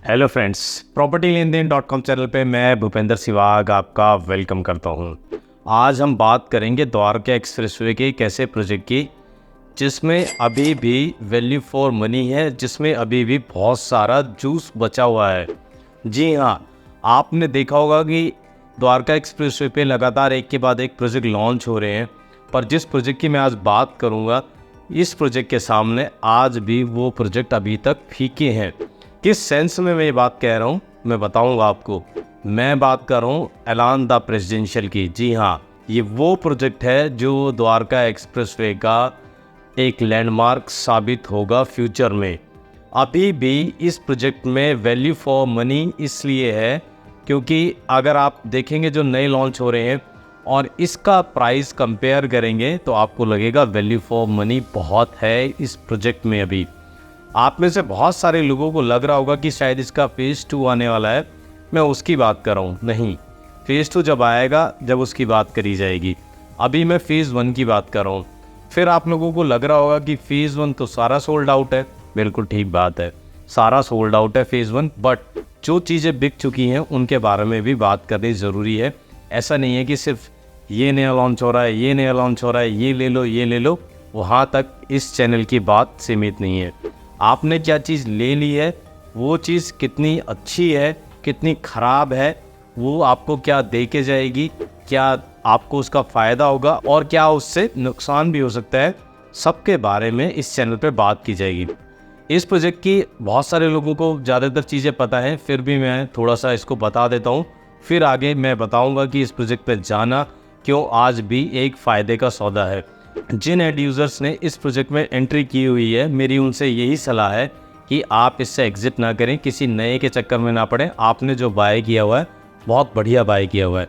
Hello friends, property लेन then .com channel पे मैं भूपेंद्र सिवाग आपका वेलकम करता हूँ। आज हम बात करेंगे द्वारका एक्सप्रेसवे के एक ऐसे प्रोजेक्ट की जिसमें अभी भी वैल्यू फॉर मनी है, जिसमें अभी भी बहुत सारा जूस बचा हुआ है। जी हाँ, आपने देखा होगा कि द्वारका एक्सप्रेसवे पे लगातार एक के बाद एक प्रोजेक्ट लॉन्च हो रहे हैं, पर जिस प्रोजेक्ट की मैं आज बात करूँगा, इस प्रोजेक्ट के सामने आज भी वो प्रोजेक्ट अभी तक फीके हैं। किस सेंस में मैं ये बात कह रहा हूँ मैं बताऊँगा आपको। मैं बात कर रहा हूँ एलान द प्रेसिडेंशियल की। जी हाँ, ये वो प्रोजेक्ट है जो द्वारका एक्सप्रेसवे का एक लैंडमार्क साबित होगा फ्यूचर में। अभी भी इस प्रोजेक्ट में वैल्यू फॉर मनी इसलिए है क्योंकि अगर आप देखेंगे जो नए लॉन्च हो रहे हैं और इसका प्राइस कंपेयर करेंगे तो आपको लगेगा वैल्यू फॉर मनी बहुत है इस प्रोजेक्ट में। अभी आप में से बहुत सारे लोगों को लग रहा होगा कि शायद इसका फेज़ 2 आने वाला है, मैं उसकी बात कर रहा हूँ। नहीं, फेज़ 2 जब आएगा जब उसकी बात करी जाएगी। अभी मैं फेज़ 1 की बात कर रहा हूँ। फिर आप लोगों को लग रहा होगा कि फेज़ 1 तो सारा सोल्ड आउट है। बिल्कुल ठीक बात है, सारा सोल्ड आउट है फेज़ 1, बट जो चीज़ें बिक चुकी हैं उनके बारे में भी बात करनी ज़रूरी है। ऐसा नहीं है कि सिर्फ ये नया लॉन्च हो रहा है, ये नया लॉन्च हो रहा है, ये ले लो, वहाँ तक इस चैनल की बात सीमित नहीं है। आपने क्या चीज़ ले ली है, वो चीज़ कितनी अच्छी है, कितनी ख़राब है, वो आपको क्या दे के जाएगी, क्या आपको उसका फ़ायदा होगा और क्या उससे नुकसान भी हो सकता है, सबके बारे में इस चैनल पे बात की जाएगी। इस प्रोजेक्ट की बहुत सारे लोगों को ज़्यादातर चीज़ें पता है, फिर भी मैं थोड़ा सा इसको बता देता हूँ। फिर आगे मैं बताऊँगा कि इस प्रोजेक्ट पर जाना क्यों आज भी एक फ़ायदे का सौदा है। जिन एंड यूज़र्स ने इस प्रोजेक्ट में एंट्री की हुई है, मेरी उनसे यही सलाह है कि आप इससे एग्ज़िट ना करें, किसी नए के चक्कर में ना पड़ें। आपने जो बाय किया हुआ है बहुत बढ़िया बाय किया हुआ है।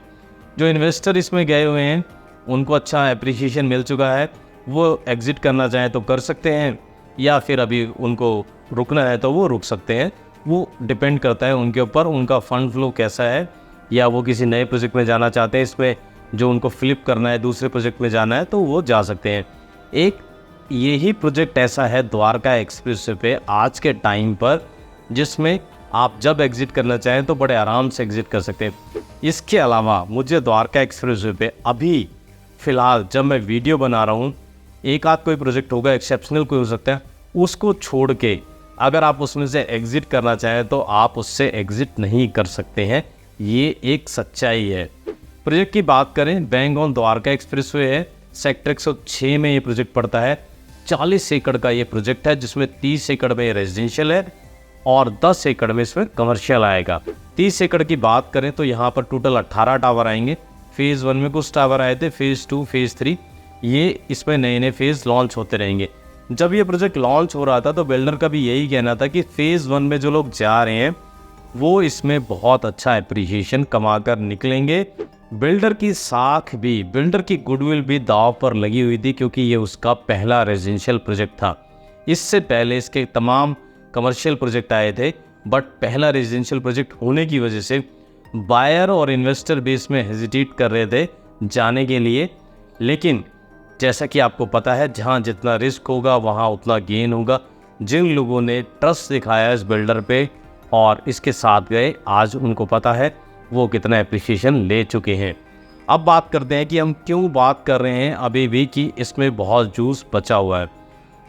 जो इन्वेस्टर इसमें गए हुए हैं उनको अच्छा एप्रिसिएशन मिल चुका है, वो एग्ज़िट करना चाहें तो कर सकते हैं, या फिर अभी उनको रुकना है तो वो रुक सकते हैं। वो डिपेंड करता है उनके ऊपर, उनका फ़ंड फ्लो कैसा है, या वो किसी नए प्रोजेक्ट में जाना चाहते हैं, इसमें जो उनको फ्लिप करना है, दूसरे प्रोजेक्ट में जाना है तो वो जा सकते हैं। एक यही प्रोजेक्ट ऐसा है द्वारका एक्सप्रेसवे पे आज के टाइम पर, जिसमें आप जब एग्ज़िट करना चाहें तो बड़े आराम से एग्ज़िट कर सकते हैं। इसके अलावा मुझे द्वारका एक्सप्रेसवे पे अभी फ़िलहाल जब मैं वीडियो बना रहा हूँ, एक आध कोई प्रोजेक्ट होगा, एक्सेप्शनल कोई हो सकता है, उसको छोड़ के अगर आप उसमें से एग्ज़िट करना चाहें तो आप उससे एग्ज़िट नहीं कर सकते हैं। ये एक सच्चाई है। प्रोजेक्ट की बात करें, बैंक ऑन द्वारका एक्सप्रेसवे है, सेक्टर 106 में ये प्रोजेक्ट पड़ता है। 40 एकड़ का ये प्रोजेक्ट है, जिसमें 30 एकड़ में रेजिडेंशियल है और 10 एकड़ में इसमें कमर्शियल आएगा। 30 एकड़ की बात करें तो यहाँ पर टोटल 18 टावर आएंगे। फेज़ 1 में कुछ टावर आए थे, फेज़ 2, फेज़ 3, ये इसमें नए नए फेज़ लॉन्च होते रहेंगे। जब ये प्रोजेक्ट लॉन्च हो रहा था तो बिल्डर का भी यही कहना था कि फेज़ 1 में जो लोग जा रहे हैं वो इसमें बहुत अच्छा एप्रिसिएशन कमा कर निकलेंगे। बिल्डर की साख भी, बिल्डर की गुडविल भी दांव पर लगी हुई थी, क्योंकि ये उसका पहला रेजिडेंशियल प्रोजेक्ट था। इससे पहले इसके तमाम कमर्शियल प्रोजेक्ट आए थे, बट पहला रेजिडेंशियल प्रोजेक्ट होने की वजह से बायर और इन्वेस्टर भी इसमें हेजिटेट कर रहे थे जाने के लिए। लेकिन जैसा कि आपको पता है, जहाँ जितना रिस्क होगा वहाँ उतना गेन होगा। जिन लोगों ने ट्रस्ट दिखाया इस बिल्डर पे और इसके साथ गए, आज उनको पता है वो कितना एप्रिसिएशन ले चुके हैं। अब बात करते हैं कि हम क्यों बात कर रहे हैं अभी भी कि इसमें बहुत जूस बचा हुआ है।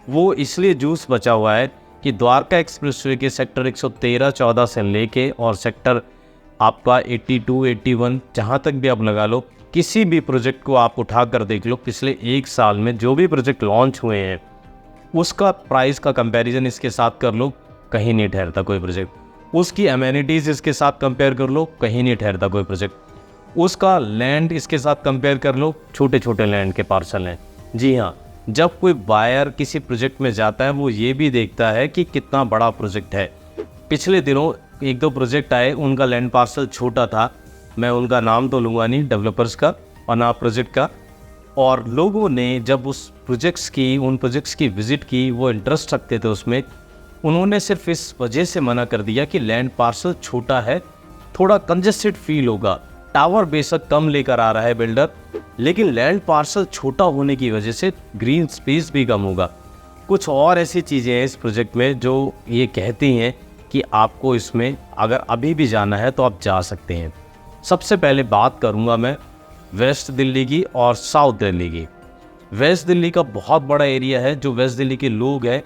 वो इसलिए जूस बचा हुआ है कि द्वारका एक्सप्रेसवे के सेक्टर 113-14 से लेके और सेक्टर आपका 82, 81, जहाँ तक भी आप लगा लो, किसी भी प्रोजेक्ट को आप उठा कर देख लो, पिछले एक साल में जो भी प्रोजेक्ट लॉन्च हुए हैं उसका प्राइस का कंपैरिजन इसके साथ कर लो, कहीं नहीं ठहरता कोई प्रोजेक्ट। उसकी अमेनिटीज़ इसके साथ कंपेयर कर लो, कहीं नहीं ठहरता कोई प्रोजेक्ट। उसका लैंड इसके साथ कंपेयर कर लो, छोटे छोटे लैंड के पार्सल हैं। जी हाँ, जब कोई बायर किसी प्रोजेक्ट में जाता है वो ये भी देखता है कि कितना बड़ा प्रोजेक्ट है। पिछले दिनों एक दो प्रोजेक्ट आए, उनका लैंड पार्सल छोटा था, मैं उनका नाम तो लूँगा नहीं, डेवलपर्स का और ना प्रोजेक्ट का, और लोगों ने जब उन प्रोजेक्ट्स की विज़िट की, वो इंटरेस्ट रखते थे उसमें, उन्होंने सिर्फ इस वजह से मना कर दिया कि लैंड पार्सल छोटा है, थोड़ा कंजेस्टेड फील होगा। टावर बेशक कम लेकर आ रहा है बिल्डर, लेकिन लैंड पार्सल छोटा होने की वजह से ग्रीन स्पेस भी कम होगा। कुछ और ऐसी चीज़ें हैं इस प्रोजेक्ट में जो ये कहती हैं कि आपको इसमें अगर अभी भी जाना है तो आप जा सकते हैं। सबसे पहले बात करूंगा मैं वेस्ट दिल्ली की और साउथ दिल्ली की। वेस्ट दिल्ली का बहुत बड़ा एरिया है। जो वेस्ट दिल्ली के लोग हैं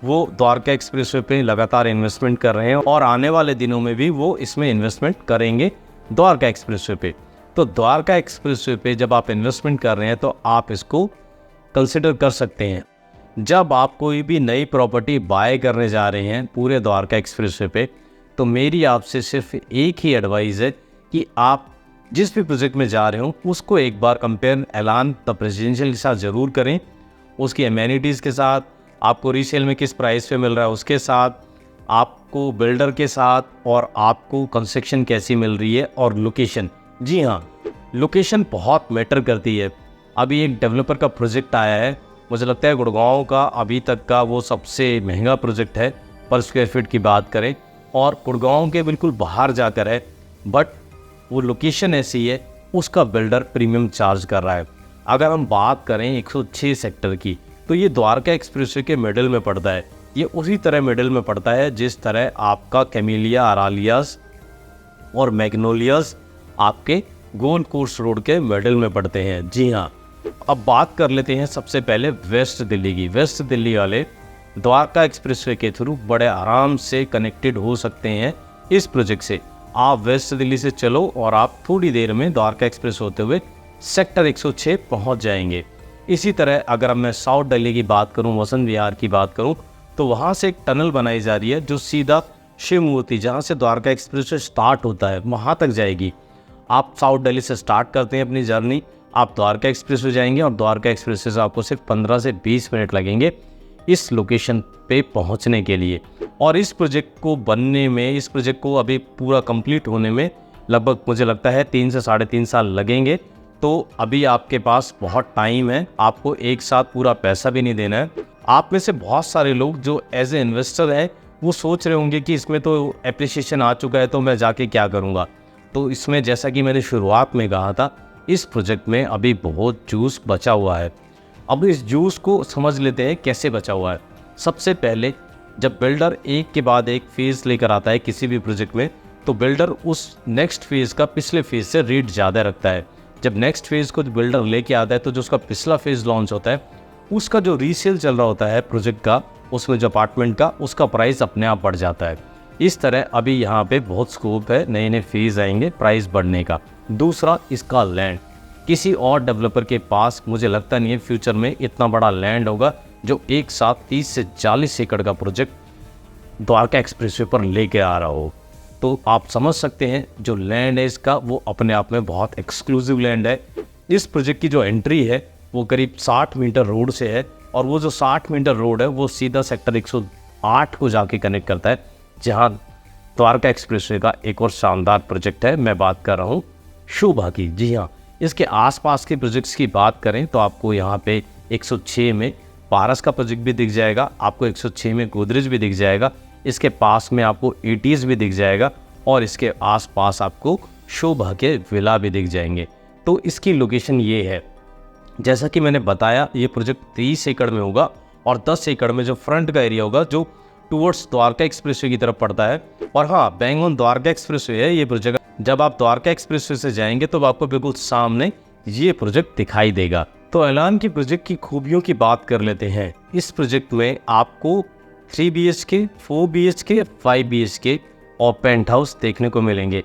वो द्वारका एक्सप्रेसवे पे लगातार इन्वेस्टमेंट कर रहे हैं और आने वाले दिनों में भी वो इसमें इन्वेस्टमेंट करेंगे द्वारका एक्सप्रेसवे पे। तो द्वारका एक्सप्रेसवे पे जब आप इन्वेस्टमेंट कर रहे हैं तो आप इसको कंसिडर कर सकते हैं। जब आप कोई भी नई प्रॉपर्टी बाय करने जा रहे हैं पूरे द्वारका एक्सप्रेसवे पे, तो मेरी आपसे सिर्फ एक ही एडवाइस है कि आप जिस भी प्रोजेक्ट में जा रहे हो उसको एक बार कंपेयर एलान द प्रेसिडेंशियल के साथ ज़रूर करें। उसकी एमेनिटीज़ के साथ, आपको रीसेल में किस प्राइस पे मिल रहा है उसके साथ, आपको बिल्डर के साथ, और आपको कंस्ट्रक्शन कैसी मिल रही है, और लोकेशन। जी हाँ, लोकेशन बहुत मैटर करती है। अभी एक डेवलपर का प्रोजेक्ट आया है, मुझे लगता है गुड़गांव का अभी तक का वो सबसे महंगा प्रोजेक्ट है पर स्क्वायर फीट की बात करें, और गुड़गांव के बिल्कुल बाहर जाकर है, बट वो लोकेशन ऐसी है उसका बिल्डर प्रीमियम चार्ज कर रहा है। अगर हम बात करें 106 सेक्टर की, तो ये द्वारका एक्सप्रेसवे के मिडिल में पड़ता है। ये उसी तरह मिडिल में पड़ता है जिस तरह आपका कैमेलिया अरालियास और मैग्नोलियास आपके गोल्ड कोर्स रोड के मिडिल में पड़ते हैं। जी हाँ, अब बात कर लेते हैं सबसे पहले वेस्ट दिल्ली की। वेस्ट दिल्ली वाले द्वारका एक्सप्रेसवे के थ्रू बड़े आराम से कनेक्टेड हो सकते हैं इस प्रोजेक्ट से। आप वेस्ट दिल्ली से चलो और आप थोड़ी देर में द्वारका एक्सप्रेस होते हुए सेक्टर 106 पहुंच जाएंगे। इसी तरह अगर मैं साउथ दिल्ली की बात करूं, वसंत विहार की बात करूं, तो वहां से एक टनल बनाई जा रही है जो सीधा शिव मूर्ति, जहां से द्वारका एक्सप्रेस स्टार्ट होता है, वहां तक जाएगी। आप साउथ दिल्ली से स्टार्ट करते हैं अपनी जर्नी, आप द्वारका एक्सप्रेस से जाएंगे और द्वारका एक्सप्रेस से आपको सिर्फ 15 से 20 मिनट लगेंगे इस लोकेशन पे पहुंचने के लिए। और इस प्रोजेक्ट को बनने में, इस प्रोजेक्ट को अभी पूरा कंप्लीट होने में लगभग मुझे लगता है 3 से 3.5 साल लगेंगे। तो अभी आपके पास बहुत टाइम है, आपको एक साथ पूरा पैसा भी नहीं देना है। आप में से बहुत सारे लोग जो एज ए इन्वेस्टर हैं वो सोच रहे होंगे कि इसमें तो एप्रिसिएशन आ चुका है तो मैं जाके क्या करूँगा। तो इसमें जैसा कि मैंने शुरुआत में कहा था, इस प्रोजेक्ट में अभी बहुत जूस बचा हुआ है। अब इस जूस को समझ लेते हैं कैसे बचा हुआ है। सबसे पहले जब बिल्डर एक के बाद एक फेज़ लेकर आता है किसी भी प्रोजेक्ट में, तो बिल्डर उस नेक्स्ट फेज़ का पिछले फेज़ से रेट ज़्यादा रखता है। जब नेक्स्ट फेज़ को बिल्डर लेके आता है तो जो उसका पिछला फेज़ लॉन्च होता है उसका जो रीसेल चल रहा होता है प्रोजेक्ट का, उसमें जो अपार्टमेंट का, उसका प्राइस अपने आप बढ़ जाता है। इस तरह अभी यहाँ पे बहुत स्कोप है, नए नए फेज़ आएंगे प्राइस बढ़ने का। दूसरा, इसका लैंड। किसी और डेवलपर के पास मुझे लगता नहीं है फ्यूचर में इतना बड़ा लैंड होगा जो एक साथ 30 से 40 एकड़ का प्रोजेक्ट द्वारका एक्सप्रेसवे पर लेके आ रहा हो। तो आप समझ सकते हैं जो लैंड है इसका वो अपने आप में बहुत एक्सक्लूसिव लैंड है। इस प्रोजेक्ट की जो एंट्री है वो करीब 60 मीटर रोड से है, और वो जो 60 मीटर रोड है वो सीधा सेक्टर 108 को जाके कनेक्ट करता है, जहाँ द्वारका एक्सप्रेसवे का एक और शानदार प्रोजेक्ट है। मैं बात कर रहा हूँ शोभा की। जी हाँ, इसके आसपास के प्रोजेक्ट्स की बात करें तो आपको यहाँ पे 106 में पारस का प्रोजेक्ट भी दिख जाएगा, आपको 106 में गोदरेज भी दिख जाएगा, इसके पास में आपको एटीज भी दिख जाएगा, और इसके आसपास आपको शोभा के विला भी दिख जाएंगे। तो इसकी लोकेशन ये है। जैसा कि मैंने बताया, ये प्रोजेक्ट 30 एकड़ में होगा और 10 एकड़ में जो फ्रंट का एरिया होगा जो टूवर्ड्स द्वारका एक्सप्रेसवे की तरफ पड़ता है। और हाँ, बैंग ऑन द्वारका एक्सप्रेसवे है ये प्रोजेक्ट। जब आप द्वारका एक्सप्रेसवे से जाएंगे तो आपको बिल्कुल सामने ये प्रोजेक्ट दिखाई देगा। तो ऐलान की प्रोजेक्ट की खूबियों की बात कर लेते हैं। इस प्रोजेक्ट में आपको 3 BHK, 4 BHK, 5 BHK और पेंट हाउस देखने को मिलेंगे।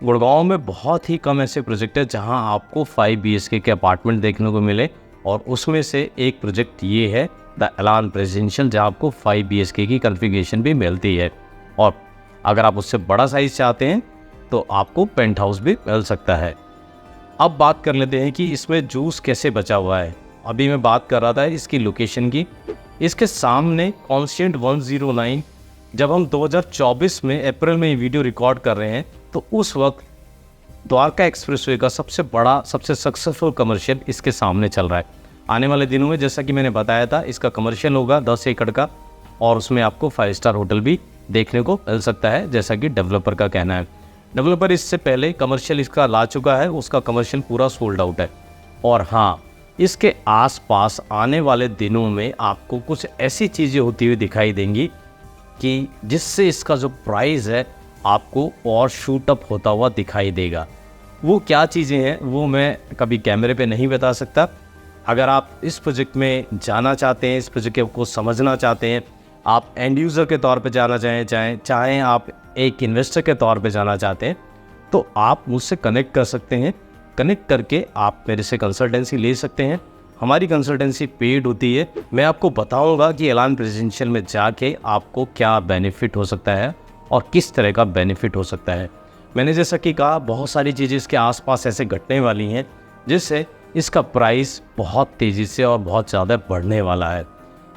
गुड़गांव में बहुत ही कम ऐसे प्रोजेक्ट है जहां आपको 5 BHK के अपार्टमेंट देखने को मिले, और उसमें से एक प्रोजेक्ट ये है द ऐलान प्रेसिडेंशियल, जहां आपको 5 BHK की कॉन्फ़िगरेशन भी मिलती है। और अगर आप उससे बड़ा साइज चाहते हैं तो आपको पेंट हाउस भी मिल सकता है। अब बात कर लेते हैं कि इसमें जूस कैसे बचा हुआ है। अभी मैं बात कर रहा था इसकी लोकेशन की। इसके सामने कॉन्स्टेंट 109, जब हम 2024 में अप्रैल में ये वीडियो रिकॉर्ड कर रहे हैं तो उस वक्त द्वारका एक्सप्रेसवे का सबसे बड़ा, सबसे सक्सेसफुल कमर्शियल इसके सामने चल रहा है। आने वाले दिनों में जैसा कि मैंने बताया था, इसका कमर्शियल होगा 10 एकड़ का, और उसमें आपको 5 स्टार होटल भी देखने को मिल सकता है, जैसा कि डेवलपर का कहना है। डेवलपर इससे पहले कमर्शियल इसका ला चुका है, उसका कमर्शियल पूरा सोल्ड आउट है। और हाँ, इसके आसपास आने वाले दिनों में आपको कुछ ऐसी चीज़ें होती हुई दिखाई देंगी कि जिससे इसका जो प्राइस है आपको और शूट अप होता हुआ दिखाई देगा। वो क्या चीज़ें हैं वो मैं कभी कैमरे पे नहीं बता सकता। अगर आप इस प्रोजेक्ट में जाना चाहते हैं, इस प्रोजेक्ट को समझना चाहते हैं, आप एंड यूज़र के तौर पे जाना चाहें आप एक इन्वेस्टर के तौर पे जाना चाहते हैं, तो आप मुझसे कनेक्ट कर सकते हैं। कनेक्ट करके आप मेरे से कंसल्टेंसी ले सकते हैं। हमारी कंसल्टेंसी पेड होती है। मैं आपको बताऊंगा कि एलान प्रेजेंशियल में जाके आपको क्या बेनिफिट हो सकता है और किस तरह का बेनिफिट हो सकता है। मैंने जैसा कि कहा, बहुत सारी चीज़ें इसके आसपास ऐसे घटने वाली हैं जिससे इसका प्राइस बहुत तेज़ी से और बहुत ज़्यादा बढ़ने वाला है।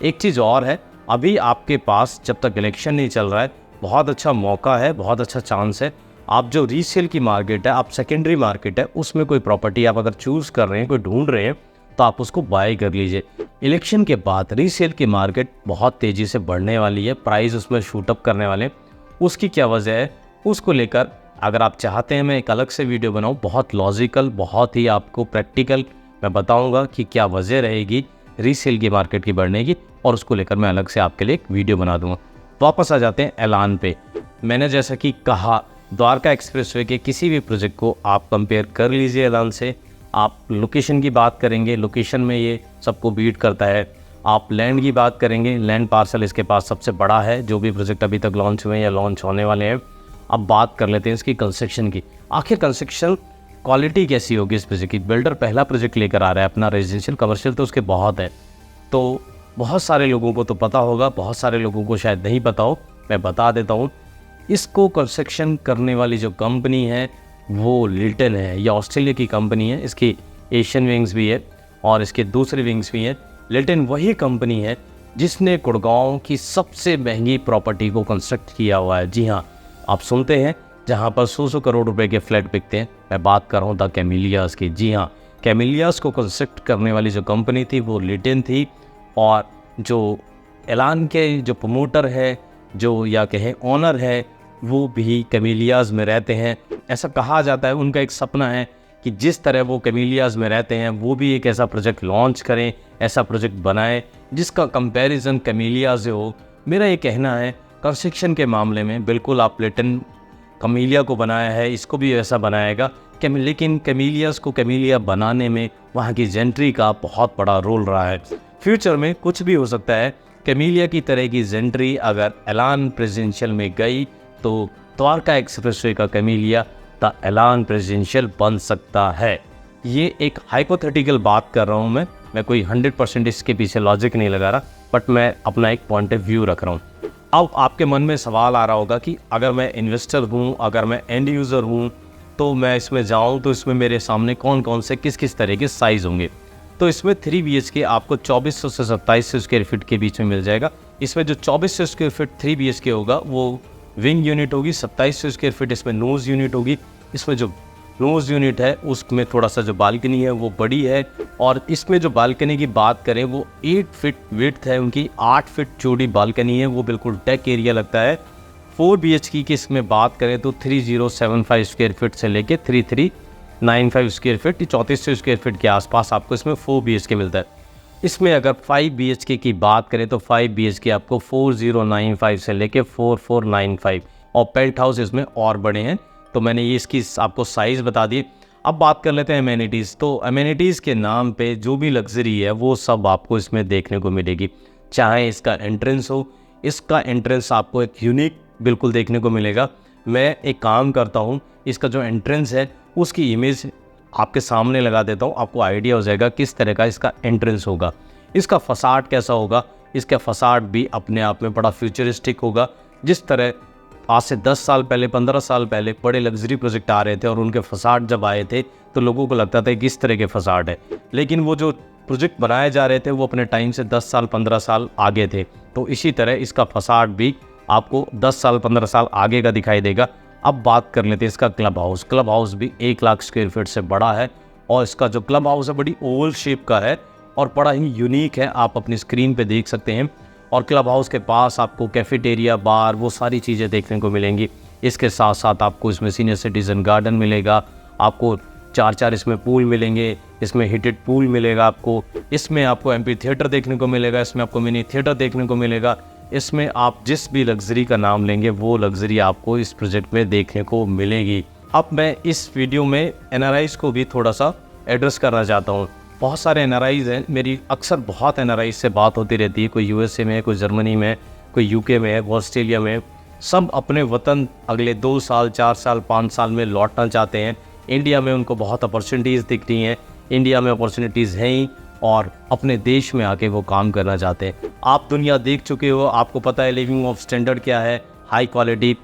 एक चीज़ और है, अभी आपके पास जब तक इलेक्शन नहीं चल रहा है बहुत अच्छा मौका है, बहुत अच्छा चांस है। आप जो रीसेल की मार्केट है, आप सेकेंडरी मार्केट है, उसमें कोई प्रॉपर्टी आप अगर चूज़ कर रहे हैं, कोई ढूंढ रहे हैं, तो आप उसको बाय कर लीजिए। इलेक्शन के बाद रीसेल की मार्केट बहुत तेज़ी से बढ़ने वाली है, प्राइस उसमें शूटअप करने वाले हैं। उसकी क्या वजह है, उसको लेकर अगर आप चाहते हैं मैं एक अलग से वीडियो बनाऊं, बहुत लॉजिकल, बहुत ही आपको प्रैक्टिकल मैं बताऊंगा कि क्या वजह रहेगी रीसेल की मार्केट की बढ़ने की, और उसको लेकर मैं अलग से आपके लिए एक वीडियो बना दूंगा। वापस आ जाते हैं एलान पे। मैंने जैसा कि कहा, द्वारका एक्सप्रेसवे के किसी भी प्रोजेक्ट को आप कंपेयर कर लीजिए एलान से। आप लोकेशन की बात करेंगे, लोकेशन में ये सबको बीट करता है। आप लैंड की बात करेंगे, लैंड पार्सल इसके पास सबसे बड़ा है, जो भी प्रोजेक्ट अभी तक लॉन्च हुए हैं या लॉन्च होने वाले हैं। अब बात कर लेते हैं इसकी कंस्ट्रक्शन की। आखिर कंस्ट्रक्शन क्वालिटी कैसी होगी इस प्रोजेक्ट की। बिल्डर पहला प्रोजेक्ट लेकर आ रहा है अपना, रेजिडेंशियल कमर्शियल तो उसके बहुत है, तो बहुत सारे लोगों को तो पता होगा, बहुत सारे लोगों को शायद नहीं पता हो। मैं बता देता हूँ, इसको कंस्ट्रक्शन करने वाली जो कंपनी है वो लिल्टन है। ये ऑस्ट्रेलिया की कंपनी है, इसकी एशियन विंग्स भी है और इसके दूसरे विंग्स भी हैं। लिल्टन वही कंपनी है जिसने गुड़गांव की सबसे महंगी प्रॉपर्टी को कंस्ट्रक्ट किया हुआ है। जी हाँ, आप सुनते हैं, जहाँ पर 100 करोड़ रुपए के फ्लैट बिकते हैं। मैं बात कर रहा हूँ द कैमिलियास की। जी हाँ, कैमिलियास को कंस्ट्रक्ट करने वाली जो कंपनी थी वो लिल्टन थी, और जो एलान के जो प्रमोटर है, जो या कहें ऑनर है, वो भी कैमिलियास में रहते हैं। ऐसा कहा जाता है, उनका एक सपना है कि जिस तरह वो कैमिलियास में रहते हैं वो भी एक ऐसा प्रोजेक्ट लॉन्च करें, ऐसा प्रोजेक्ट बनाएं जिसका कंपैरिजन कैमिलिया से हो। मेरा ये कहना है कंस्ट्रक्शन के मामले में बिल्कुल आप लिल्टन कैमिलिया को बनाया है, इसको भी ऐसा बनाएगा, लेकिन कैमिलियास को कैमिलिया बनाने में वहाँ की जेंट्री का बहुत बड़ा रोल रहा है। फ्यूचर में कुछ भी हो सकता है। कैमिलिया की तरह की जेंट्री अगर एलान प्रेसिडेंशियल में गई तो द्वारका एक्सप्रेसवे का कैमिलिया द एलान प्रेसिडेंशियल बन सकता है। ये एक हाइपोथेटिकल बात कर रहा हूँ मैं कोई 100% इसके पीछे लॉजिक नहीं लगा रहा, बट मैं अपना एक पॉइंट ऑफ व्यू रख रहा हूँ। अब आपके मन में सवाल आ रहा होगा कि अगर मैं इन्वेस्टर हूँ, अगर मैं एंड यूज़र हूँ, तो मैं इसमें जाऊँ तो इसमें मेरे सामने कौन कौन से किस किस तरह के साइज़ होंगे। तो इसमें 3 BHK आपको 2400 से 2700 स्क्वायर फीट के बीच में मिल जाएगा। इसमें जो 2400 स्क्वायर फीट 3 BHK होगा वो विंग यूनिट होगी, 2700 स्क्वायर फीट इसमें नोज़ यूनिट होगी। इसमें जो नोज़ यूनिट है उसमें थोड़ा सा जो बालकनी है वो बड़ी है, और इसमें जो बालकनी की बात करें वो 8 फीट विड्थ है उनकी, 8 फीट चौड़ी बालकनी है, वो बिल्कुल डेक एरिया लगता है। 4 BHK की इसमें बात करें तो 3075 स्क्वायर फीट से लेके 3395 स्क्वायर फीट, 3400 स्क्वायर फीट के आसपास आपको इसमें 4 BHK मिलता है। इसमें अगर 5 BHK की बात करें तो 5 BHK आपको 4095 से लेके 4495, और पेंट हाउस इसमें और बड़े हैं। तो मैंने ये इसकी आपको साइज़ बता दी। अब बात कर लेते हैं एमेनिटीज़। तो एमेनिटीज़ के नाम पे जो भी लग्जरी है वो सब आपको इसमें देखने को मिलेगी। चाहे इसका एंट्रेंस हो, इसका एंट्रेंस आपको एक यूनिक बिल्कुल देखने को मिलेगा। मैं एक काम करता हूँ, इसका जो एंट्रेंस है उसकी इमेज आपके सामने लगा देता हूँ, आपको आइडिया हो जाएगा किस तरह का इसका एंट्रेंस होगा, इसका फसाड कैसा होगा। इसका फसाड भी अपने आप में बड़ा फ्यूचरिस्टिक होगा। जिस तरह आज से 10 साल पहले, 15 साल पहले बड़े लग्जरी प्रोजेक्ट आ रहे थे और उनके फसाड जब आए थे तो लोगों को लगता था कि इस तरह के फसाड है, लेकिन वो जो प्रोजेक्ट बनाए जा रहे थे वो अपने टाइम से 10 साल 15 साल आगे थे। तो इसी तरह इसका फसाड भी आपको 10 साल 15 साल आगे का दिखाई देगा। अब बात कर लेते हैं इसका क्लब हाउस। क्लब हाउस भी 1 लाख स्क्वायर फीट से बड़ा है, और इसका जो क्लब हाउस है बड़ी ओवल शेप का है और बड़ा ही यूनिक है, आप अपनी स्क्रीन पे देख सकते हैं। और क्लब हाउस के पास आपको कैफेटेरिया, बार, वो सारी चीज़ें देखने को मिलेंगी। इसके साथ साथ आपको इसमें सीनियर सिटीज़न गार्डन मिलेगा, आपको 4 इसमें पूल मिलेंगे, इसमें हीटेड पूल मिलेगा, इसमें आपको एम्पी थिएटर देखने को मिलेगा, इसमें आपको मिनी थिएटर देखने को मिलेगा, इसमें आप जिस भी लग्ज़री का नाम लेंगे वो लग्ज़री आपको इस प्रोजेक्ट में देखने को मिलेगी। अब मैं इस वीडियो में एनआरआईज़ को भी थोड़ा सा एड्रेस करना चाहता हूँ। बहुत सारे एनआरआईज़ हैं, मेरी अक्सर बहुत एनआरआईज़ से बात होती रहती है, कोई यूएसए में है, कोई जर्मनी में है, कोई यूके में है, कोई ऑस्ट्रेलिया में है। सब अपने वतन अगले 2 साल 4 साल 5 साल में लौटना चाहते हैं। इंडिया में उनको बहुत अपॉर्चुनिटीज़ दिख रही हैं, इंडिया में अपॉर्चुनिटीज़ हैं ही, और अपने देश में आके वो काम करना चाहते हैं। आप दुनिया देख चुके हो, आपको पता है लिविंग ऑफ स्टैंडर्ड क्या है, हाई क्वालिटी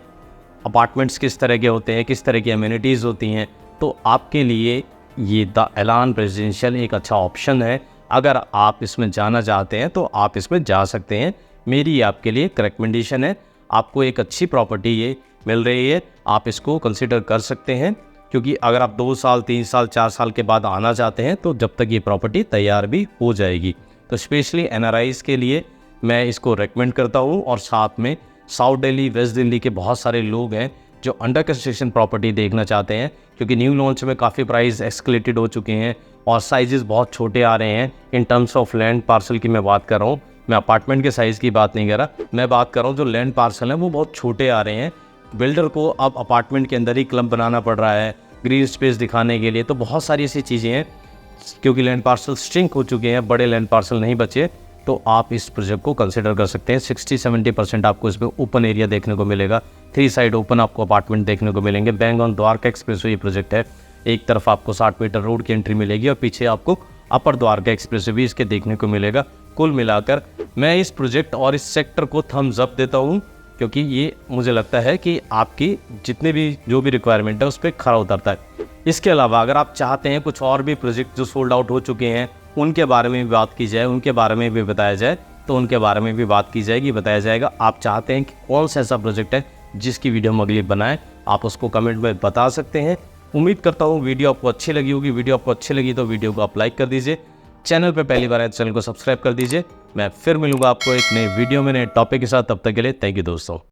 अपार्टमेंट्स किस तरह के होते हैं, किस तरह की एमिनिटीज़ होती हैं। तो आपके लिए ये द एलान रेजिडेंशियल एक अच्छा ऑप्शन है। अगर आप इसमें जाना चाहते हैं तो आप इसमें जा सकते हैं। मेरी आपके लिए एक रिकमेंडेशन है, आपको एक अच्छी प्रॉपर्टी ये मिल रही है, आप इसको कंसिडर कर सकते हैं। क्योंकि अगर आप 2 साल 3 साल 4 साल के बाद आना चाहते हैं तो जब तक ये प्रॉपर्टी तैयार भी हो जाएगी। तो स्पेशली एनआरआईज़ के लिए मैं इसको रेकमेंड करता हूँ। और साथ में साउथ दिल्ली, वेस्ट दिल्ली के बहुत सारे लोग हैं जो अंडर कंस्ट्रक्शन प्रॉपर्टी देखना चाहते हैं, क्योंकि न्यू लॉन्च में काफ़ी प्राइस एस्केलेटेड हो चुके हैं और साइजेस बहुत छोटे आ रहे हैं। In terms of land parcel की मैं बात कर रहा हूँ, मैं अपार्टमेंट के साइज़ की बात नहीं कर रहा, मैं बात कर रहा हूँ जो लैंड पार्सल हैं वो बहुत छोटे आ रहे हैं। बिल्डर को अब अपार्टमेंट के अंदर ही क्लब बनाना पड़ रहा है ग्रीन स्पेस दिखाने के लिए। तो बहुत सारी ऐसी चीज़ें हैं, क्योंकि लैंड पार्सल श्रिंक हो चुके हैं, बड़े लैंड पार्सल नहीं बचे। तो आप इस प्रोजेक्ट को कंसिडर कर सकते हैं। 60-70% आपको इसमें ओपन एरिया देखने को मिलेगा, 3 साइड ओपन आपको अपार्टमेंट देखने को मिलेंगे। बैंग ऑन द्वारका एक्सप्रेसवे ये प्रोजेक्ट है, एक तरफ आपको 60 मीटर रोड की एंट्री मिलेगी और पीछे आपको अपर द्वारका एक्सप्रेसवे भी इसके देखने को मिलेगा। कुल मिलाकर मैं इस प्रोजेक्ट और इस सेक्टर को थम्स अप देता हूँ, क्योंकि ये मुझे लगता है कि आपकी जितने भी जो भी रिक्वायरमेंट है उस पर खरा उतरता है। इसके अलावा अगर आप चाहते हैं कुछ और भी प्रोजेक्ट जो सोल्ड आउट हो चुके हैं उनके बारे में भी बात की जाए, उनके बारे में भी बताया जाए, तो उनके बारे में भी बात की जाएगी, बताया जाएगा। आप चाहते हैं कि कौन सा ऐसा प्रोजेक्ट है जिसकी वीडियो हम अगली बनाएं, आप उसको कमेंट में बता सकते हैं। उम्मीद करता हूँ वीडियो आपको अच्छी लगी होगी। वीडियो आपको अच्छी लगी तो वीडियो को आप लाइक कर दीजिए, चैनल पर पहली बार आए तो चैनल को सब्सक्राइब कर दीजिए। मैं फिर मिलूंगा आपको एक नए वीडियो में नए टॉपिक के साथ, तब तक के लिए थैंक यू दोस्तों।